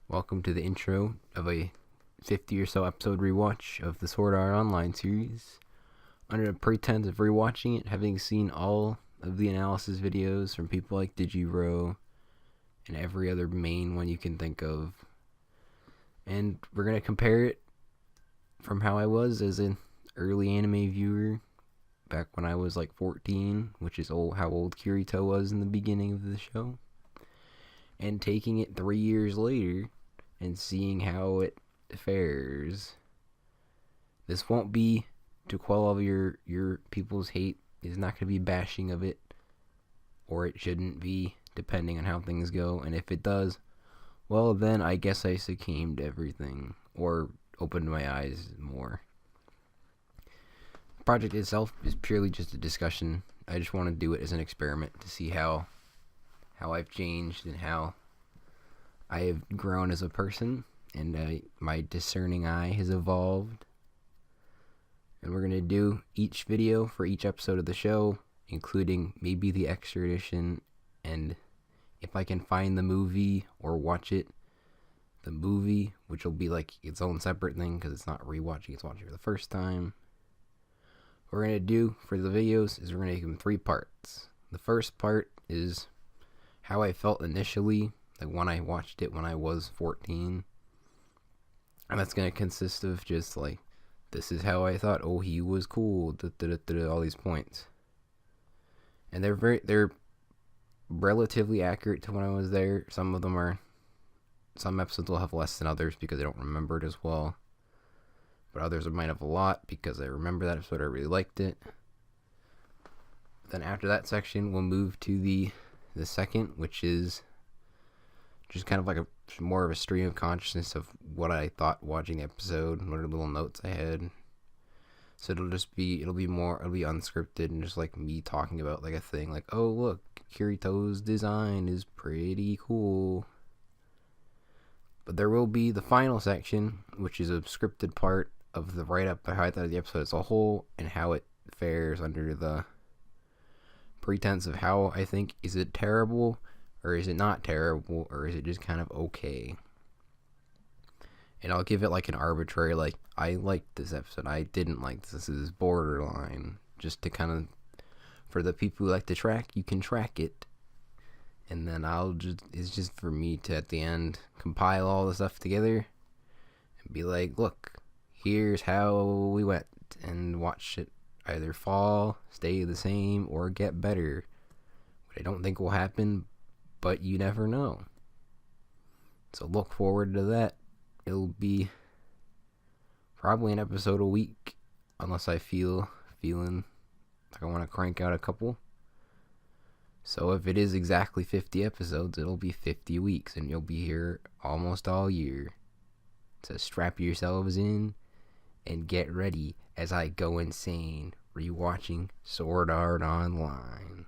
Welcome to the intro of a 50 or so episode rewatch of the Sword Art Online series. Under the pretense of rewatching it, having seen all of the analysis videos from people like Digiro and every other main one you can think of. And we're going to compare it from how I was as an early anime viewer back when I was like 14, which is how old Kirito was in the beginning of the show, and taking it 3 years later and seeing how it fares. This won't be to quell all your people's hate. It's not going to be bashing of it, or it shouldn't be, depending on how things go. And if it does, well, then I guess I succumbed to everything, or opened my eyes more. The project itself is purely just a discussion. I just want to do it as an experiment to see how I've changed and how I have grown as a person, and my discerning eye has evolved. And we're going to do each video for each episode of the show, including maybe the extra edition, and if I can find the movie or watch it, the movie, which will be like its own separate thing because it's not rewatching, it's watching for the first time. What we're going to do for the videos is we're going to make them 3 parts. The first part is how I felt initially, like when I watched it when I was 14. And that's going to consist of just like, this is how I thought, oh, he was cool, all these points. And they're relatively accurate to when I was there. Some episodes will have less than others because I don't remember it as well. But others might have a lot because I remember that episode, I really liked it. Then after that section, we'll move to the second, which is just kind of like more of a stream of consciousness of what I thought watching the episode, what are little notes I had. So it'll be unscripted and just like me talking about like a thing, like, oh look, Kirito's design is pretty cool. But there will be the final section, which is a scripted part of the write-up of how I thought of the episode as a whole and how it fares under the pretense of how I think, is it terrible, or is it not terrible, or is it just kind of okay? And I'll give it like an arbitrary, like, I liked this episode, I didn't like this is borderline, just to kind of, for the people who like to track, you can track it. And then it's just for me to, at the end, compile all the stuff together and be like, look, here's how we went, and watch it either fall, stay the same, or get better. Which I don't think will happen, but you never know. So look forward to that. It'll be probably an episode a week, unless I feeling like I want to crank out a couple. So if it is exactly 50 episodes, it'll be 50 weeks, and you'll be here almost all year. So strap yourselves in and get ready as I go insane rewatching Sword Art Online.